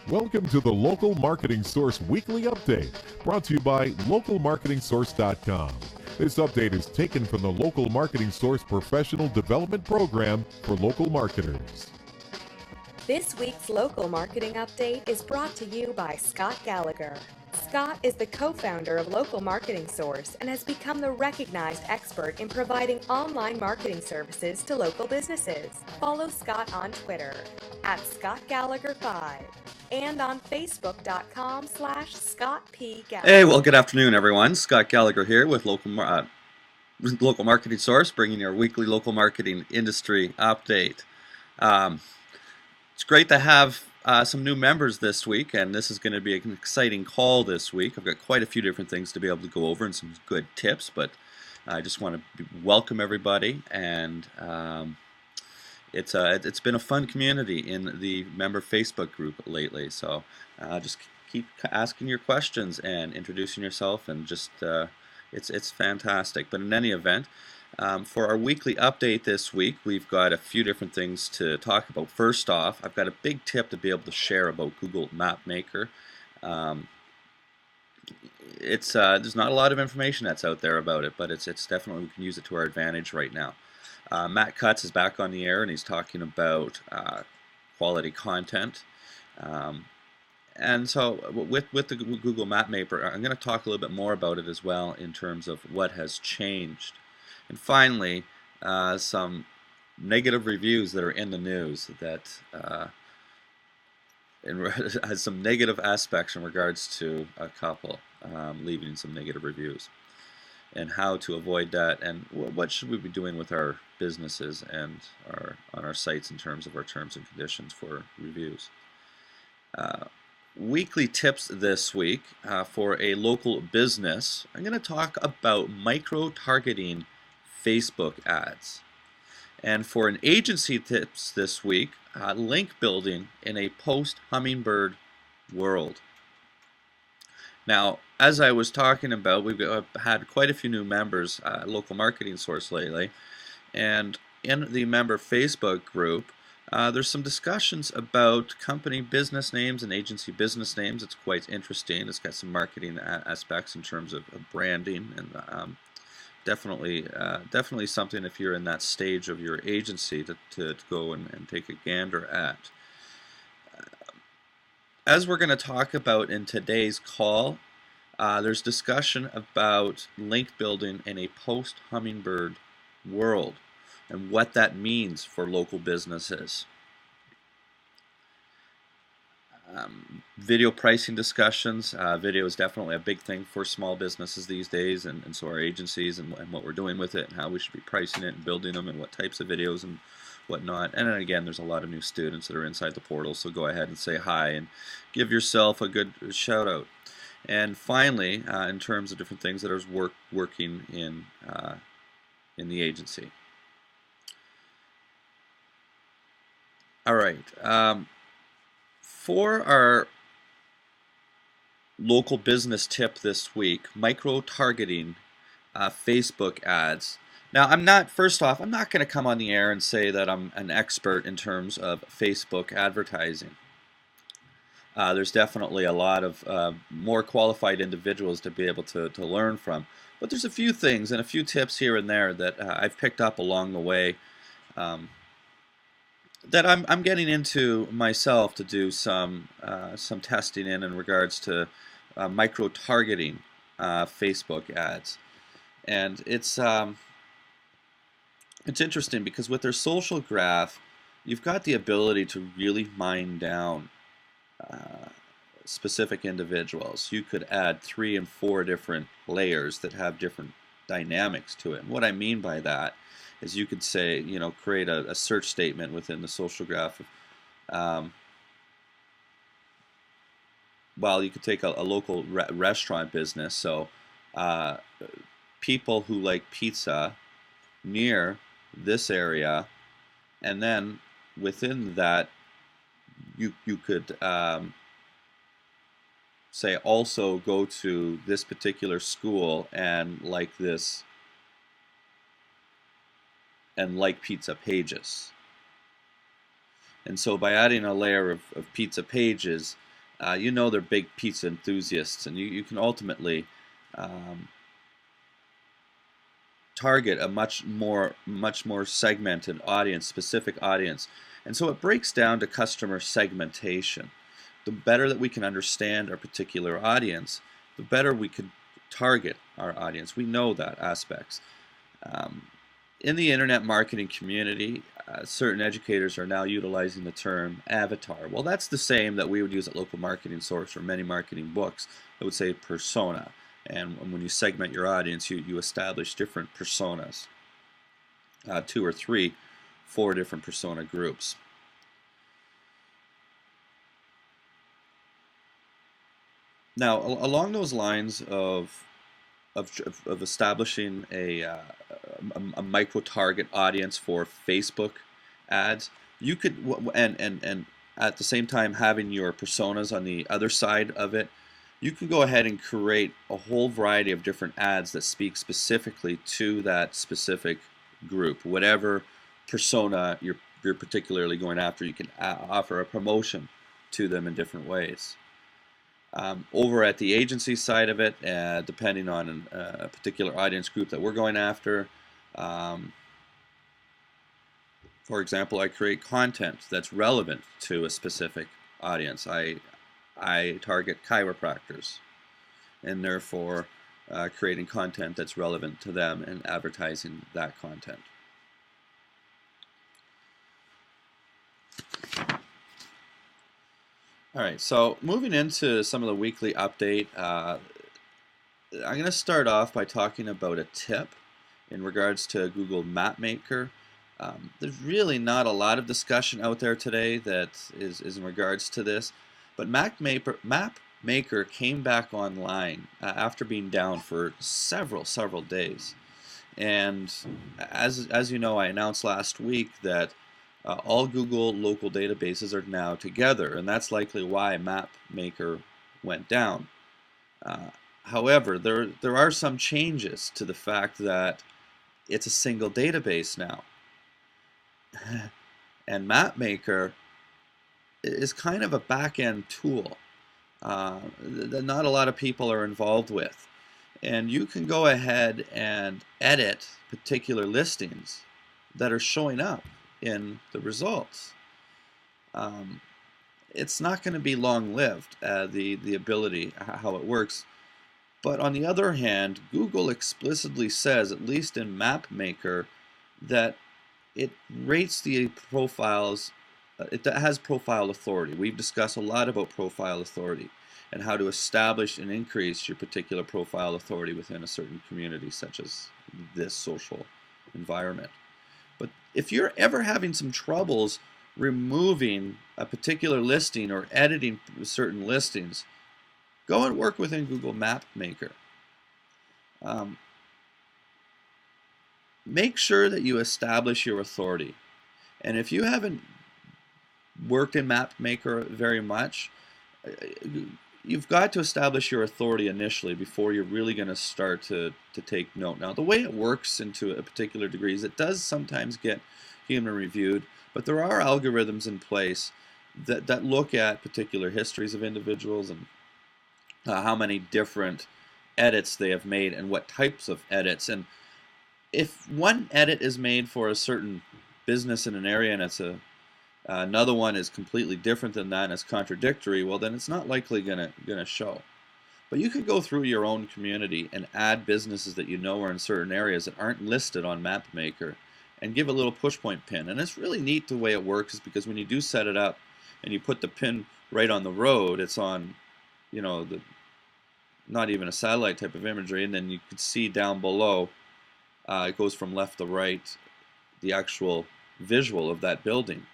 Welcome to the Local Marketing Source Weekly Update, brought to you by localmarketingsource.com. This update is taken from the Local Marketing Source Professional Development Program for local marketers. This week's Local Marketing Update is brought to you by Scott Gallagher. Scott is the co-founder of Local Marketing Source and has become the recognized expert in providing online marketing services to local businesses. Follow Scott on Twitter at ScottGallagher5 and on Facebook.com/ScottPGallagher. Hey, well, good afternoon, everyone. Scott Gallagher here with Local Marketing Source, bringing your weekly local marketing industry update. It's great to have some new members this week, and this is going to be an exciting call this week. I've got quite a few different things to be able to go over and some good tips, but I just want to welcome everybody, and it's been a fun community in the member Facebook group lately. So just keep asking your questions and introducing yourself, and just it's fantastic. But in any event, for our weekly update this week, we've got a few different things to talk about. First off, I've got a big tip to be able to share about Google MapMaker. There's not a lot of information that's out there about it, but it's definitely, we can use it to our advantage right now. Matt Cutts is back on the air, and he's talking about quality content. And so with the Google MapMaker, I'm going to talk a little bit more about it as well in terms of what has changed. And finally, some negative reviews that are in the news that has some negative aspects in regards to a couple leaving some negative reviews, and how to avoid that, and what should we be doing with our businesses and on our sites in terms of our terms and conditions for reviews. Weekly tips this week for a local business. I'm going to talk about micro-targeting Facebook ads. And for an agency tips this week, link building in a post-hummingbird world. Now, as I was talking about, we've had quite a few new members at Local Marketing Source lately, and in the member Facebook group, there's some discussions about company business names and agency business names. It's quite interesting. It's got some marketing aspects in terms of branding, and definitely something if you're in that stage of your agency to go and take a gander at. As we're going to talk about in today's call, there's discussion about link building in a post-hummingbird world and what that means for local businesses. Video pricing discussions. Video is definitely a big thing for small businesses these days, and so our agencies, and what we're doing with it, and how we should be pricing it and building them, and what types of videos and whatnot. And then again, there's a lot of new students that are inside the portal, so go ahead and say hi and give yourself a good shout out. And finally, in terms of different things that are working in the agency. All right. For our local business tip this week, micro-targeting Facebook ads. Now, first off, I'm not going to come on the air and say that I'm an expert in terms of Facebook advertising. There's definitely a lot of more qualified individuals to be able to learn from. But there's a few things and a few tips here and there that I've picked up along the way that I'm getting into myself to do some testing in regards to micro-targeting Facebook ads. And it's interesting because with their social graph, you've got the ability to really mine down specific individuals. You could add 3 and 4 different layers that have different dynamics to it. And what I mean by that is you could say, create a search statement within the social graph. Well, you could take a local restaurant business, so people who like pizza near this area, and then within that you could say also go to this particular school and like this and like pizza pages. And so by adding a layer of pizza pages, you know they're big pizza enthusiasts, and you can ultimately target a much more segmented audience, specific audience. And so it breaks down to customer segmentation. The better that we can understand our particular audience, the better we could target our audience. We know that aspects. In the internet marketing community, certain educators are now utilizing the term avatar. Well, that's the same that we would use at Local Marketing Source or many marketing books that would say persona. And when you segment your audience, you establish different personas, 2 or 3, 4 different persona groups. Now, along those lines of establishing a micro-target audience for Facebook ads, you could, and at the same time having your personas on the other side of it, you can go ahead and create a whole variety of different ads that speak specifically to that specific group. Whatever persona you're particularly going after, you can offer a promotion to them in different ways. Over at the agency side of it, depending on a particular audience group that we're going after, for example, I create content that's relevant to a specific audience. I target chiropractors, and therefore creating content that's relevant to them and advertising that content. All right, so moving into some of the weekly update, I'm going to start off by talking about a tip in regards to Google MapMaker. There's really not a lot of discussion out there today that is in regards to this, but MapMaker came back online after being down for several days. And as you know, I announced last week that all Google local databases are now together, and that's likely why MapMaker went down. However, there are some changes to the fact that it's a single database now. And MapMaker is kind of a back-end tool that not a lot of people are involved with. And you can go ahead and edit particular listings that are showing up in the results. It's not going to be long-lived, the ability, how it works. But on the other hand, Google explicitly says, at least in MapMaker, that it rates the profiles, it has profile authority. We've discussed a lot about profile authority and how to establish and increase your particular profile authority within a certain community, such as this social environment. But if you're ever having some troubles removing a particular listing or editing certain listings, go and work within Google MapMaker. Make sure that you establish your authority. And if you haven't worked in MapMaker very much, you've got to establish your authority initially before you're really going to start to take note. Now, the way it works into a particular degree is it does sometimes get human reviewed, but there are algorithms in place that look at particular histories of individuals and how many different edits they have made and what types of edits. And if one edit is made for a certain business in an area and it's another one is completely different than that and it's contradictory, well, then it's not likely gonna show. But you could go through your own community and add businesses that you know are in certain areas that aren't listed on MapMaker and give a little push point pin. And it's really neat the way it works, is because when you do set it up and you put the pin right on the road, it's on, you know, not even a satellite type of imagery, and then you can see down below, it goes from left to right, the actual visual of that building.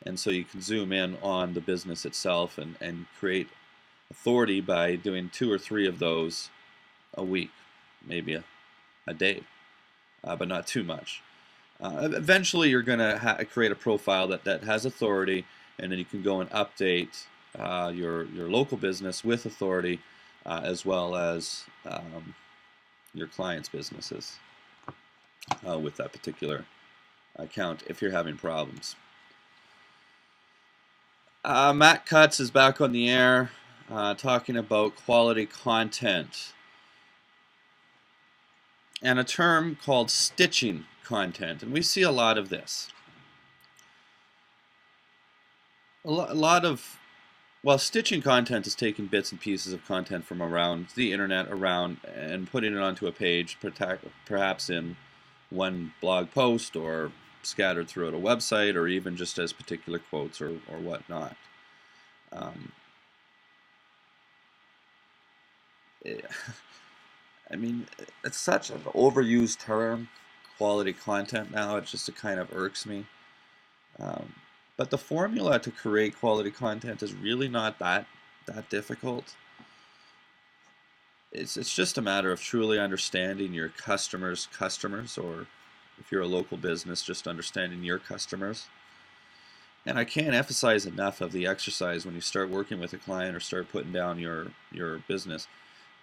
And so you can zoom in on the business itself and create authority by doing 2 or 3 of those a week, maybe a day, but not too much. Eventually you're going to create a profile that has authority, and then you can go and update your local business with authority, as well as your clients' businesses with that particular account if you're having problems. Matt Cutts is back on the air. talking about quality content and a term called stitching content. And we see a lot of this. A lot of, well, stitching content is taking bits and pieces of content from around the internet and putting it onto a page, perhaps in one blog post or scattered throughout a website, or even just as particular quotes or whatnot. I mean, it's such an overused term, quality content now. It kind of irks me. But the formula to create quality content is really not that difficult. It's just a matter of truly understanding your customers, or if you're a local business, just understanding your customers. And I can't emphasize enough of the exercise when you start working with a client or start putting down your business.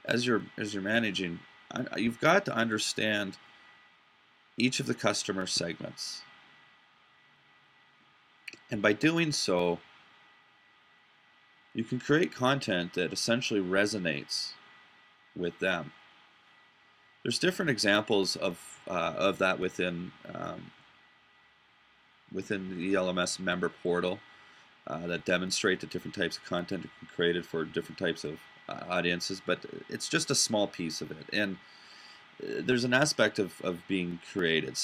As you're managing, you've got to understand each of the customer segments. And by doing so, you can create content that essentially resonates with them. There's different examples of that within the LMS member portal that demonstrate the different types of content that can be created for different types of audiences, but it's just a small piece of it. And there's an aspect of being creative.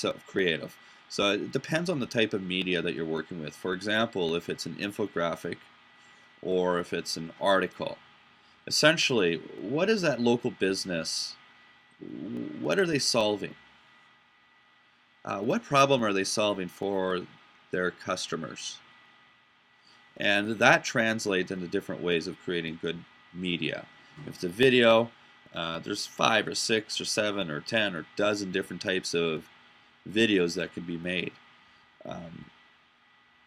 So it depends on the type of media that you're working with. For example, if it's an infographic or if it's an article, essentially, what is that local business? What are they solving? What problem are they solving for their customers? And that translates into different ways of creating good media. If it's a video, there's 5 or 6 or 7 or 10 or a dozen different types of videos that can be made.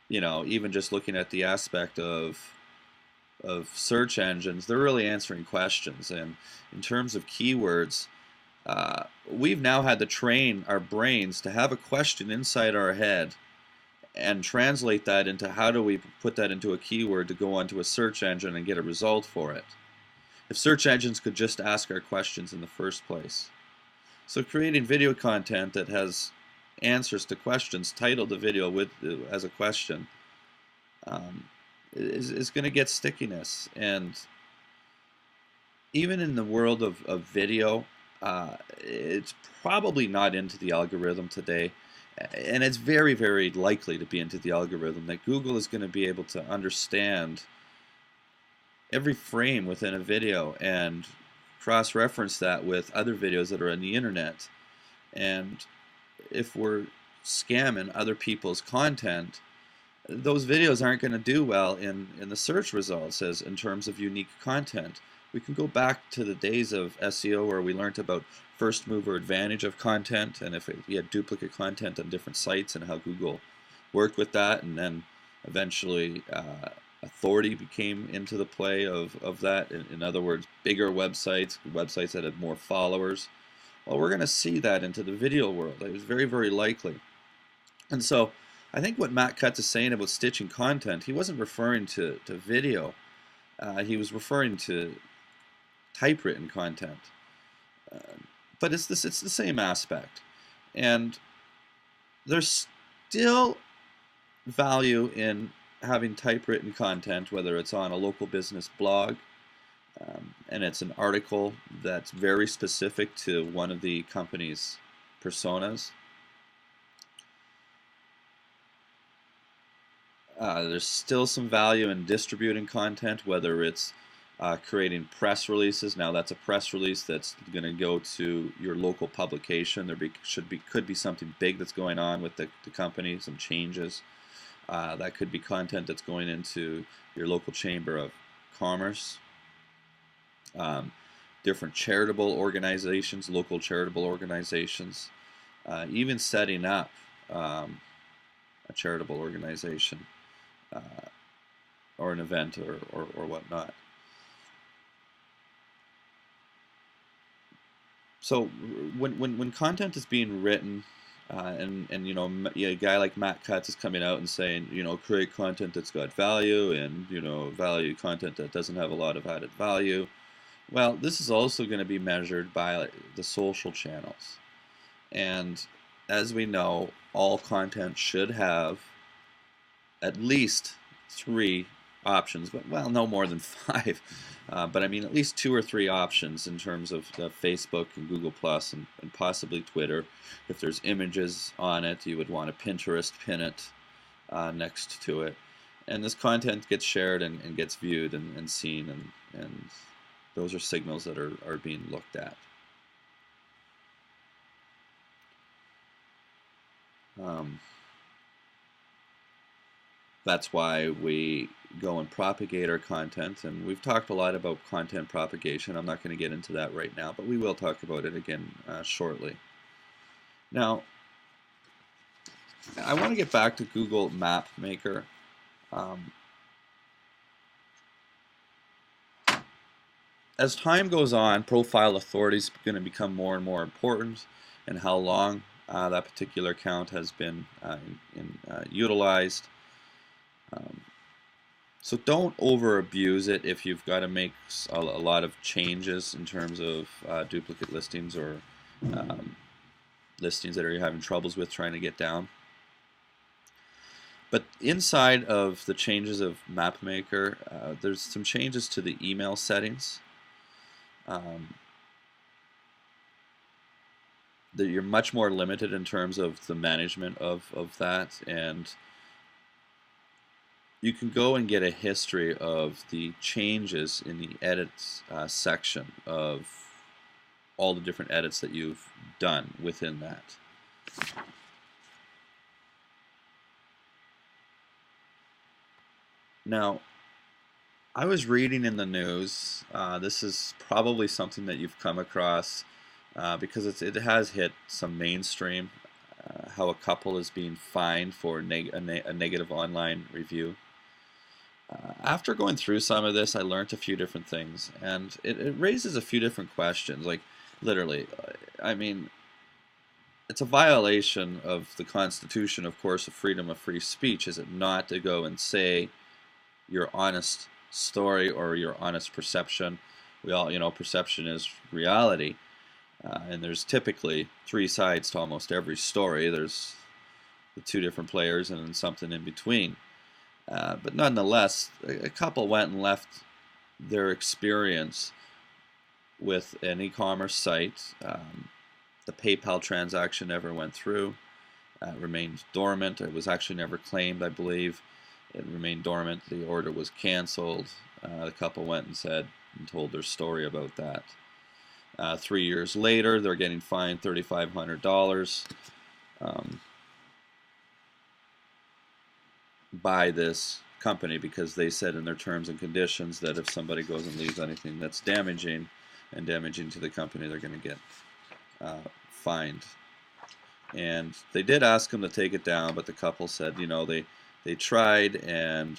Even just looking at the aspect of search engines, they're really answering questions. And in terms of keywords, we've now had to train our brains to have a question inside our head and translate that into how do we put that into a keyword to go onto a search engine and get a result for it. If search engines could just ask our questions in the first place. So creating video content that has answers to questions, titled the video as a question, is going to get stickiness. And even in the world of video, it's probably not into the algorithm today. And it's very, very likely to be into the algorithm that Google is going to be able to understand every frame within a video and cross-reference that with other videos that are on the internet. And if we're scamming other people's content, those videos aren't going to do well in the search results as in terms of unique content. We can go back to the days of SEO where we learned about first mover advantage of content, and if you had duplicate content on different sites and how Google worked with that, and then eventually authority became into the play of that. In other words, bigger websites that had more followers. Well, we're going to see that into the video world. It was very, very likely. And so I think what Matt Cutts is saying about stitching content, he wasn't referring to video. He was referring to typewritten content. But it's the same aspect. And there's still value in having typewritten content, whether it's on a local business blog, and it's an article that's very specific to one of the company's personas. There's still some value in distributing content, whether it's creating press releases. Now that's a press release that's going to go to your local publication. Could be something big that's going on with the company, some changes. That could be content that's going into your local chamber of commerce. Different charitable organizations, local charitable organizations, even setting up a charitable organization or an event or whatnot. So when content is being written And a guy like Matt Cutts is coming out and saying, create content that's got value, and value content that doesn't have a lot of added value. Well, this is also going to be measured by the social channels. And as we know, all content should have at least 3 options, but well, no more than 5. But I mean, at least 2 or 3 options in terms of Facebook and Google Plus and possibly Twitter. If there's images on it, you would want to Pinterest pin it next to it. And this content gets shared and gets viewed and seen, and those are signals that are being looked at. That's why we go and propagate our content, and we've talked a lot about content propagation. I'm not going to get into that right now, but we will talk about it again shortly. Now, I want to get back to Google MapMaker. As time goes on, profile authority is going to become more and more important, and how long that particular account has been utilized. So don't over abuse it if you've got to make a lot of changes in terms of duplicate listings or listings that you're having troubles with trying to get down. But inside of the changes of MapMaker, there's some changes to the email settings. That you're much more limited in terms of the management of that, and you can go and get a history of the changes in the edits section of all the different edits that you've done within that. Now, I was reading in the news, this is probably something that you've come across because it has hit some mainstream, how a couple is being fined for a negative online review. After going through some of this, I learned a few different things, and it raises a few different questions. Like, literally, I mean, it's a violation of the Constitution, of course, of freedom of free speech, is it not, to go and say your honest story or your honest perception? We all, perception is reality, and there's typically 3 sides to almost every story. There's the 2 different players and then something in between. But nonetheless, a couple went and left their experience with an e-commerce site. The PayPal transaction never went through. Remained dormant. It was actually never claimed, I believe. It remained dormant. The order was canceled. The couple went and said and told their story about that. 3 years later, they're getting fined $3,500 by this company because they said in their terms and conditions that if somebody goes and leaves anything that's damaging to the company, they're going to get fined. And they did ask them to take it down, but the couple said, they tried, and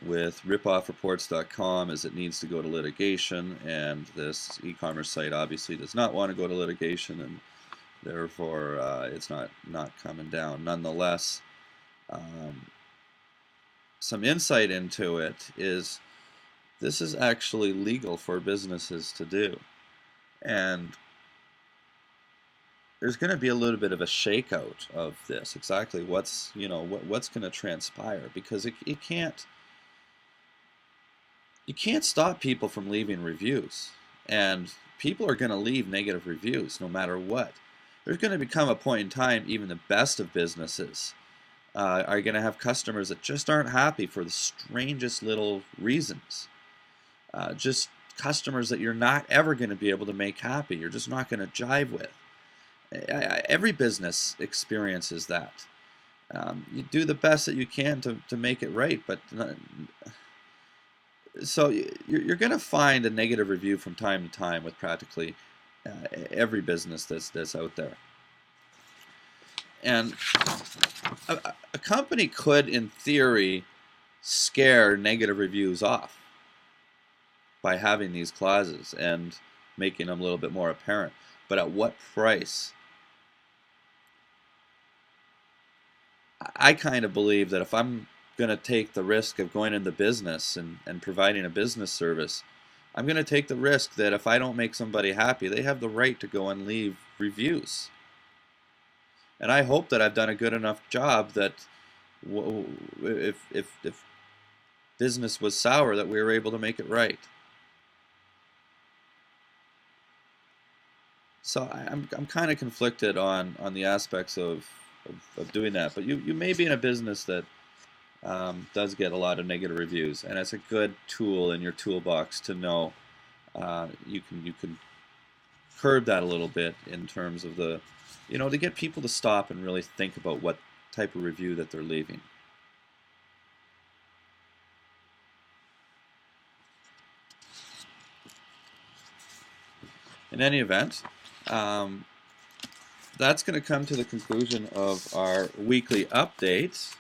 with ripoffreports.com, as it needs to go to litigation, and this e-commerce site obviously does not want to go to litigation, and therefore it's not coming down. Nonetheless, some insight into it is this is actually legal for businesses to do, and there's going to be a little bit of a shakeout of this, exactly what's what's going to transpire, because you can't stop people from leaving reviews, and people are going to leave negative reviews no matter what. There's going to become a point in time, even the best of businesses are going to have customers that just aren't happy for the strangest little reasons. Just customers that you're not ever going to be able to make happy. You're just not going to jive with. Every business experiences that. You do the best that you can to make it right, but so you're going to find a negative review from time to time with practically every business that's out there. And a company could, in theory, scare negative reviews off by having these clauses and making them a little bit more apparent. But at what price? I kind of believe that if I'm going to take the risk of going into business and providing a business service, I'm going to take the risk that if I don't make somebody happy, they have the right to go and leave reviews. And I hope that I've done a good enough job that if business was sour, that we were able to make it right. So I'm kind of conflicted on the aspects of doing that. But you may be in a business that does get a lot of negative reviews, and it's a good tool in your toolbox to know you can curb that a little bit in terms of the, to get people to stop and really think about what type of review that they're leaving. In any event, that's going to come to the conclusion of our weekly updates,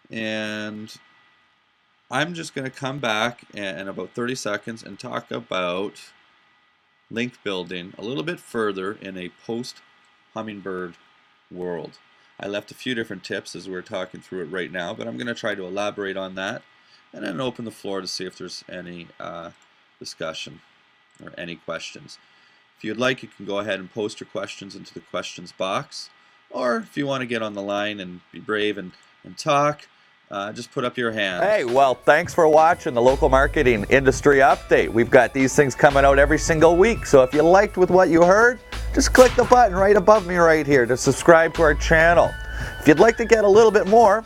and I'm just going to come back in about 30 seconds and talk about link building a little bit further in a post-hummingbird world. I left a few different tips as we're talking through it right now, but I'm going to try to elaborate on that and then open the floor to see if there's any discussion or any questions. If you'd like, you can go ahead and post your questions into the questions box, or if you want to get on the line and be brave and talk, just put up your hand. Hey, well, thanks for watching the Local Marketing Industry Update. We've got these things coming out every single week, so if you liked with what you heard, just click the button right above me right here to subscribe to our channel. If you'd like to get a little bit more,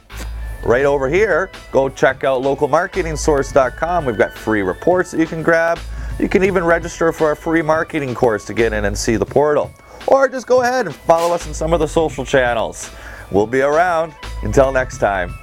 right over here, go check out localmarketingsource.com. We've got free reports that you can grab. You can even register for our free marketing course to get in and see the portal. Or just go ahead and follow us on some of the social channels. We'll be around. Until next time.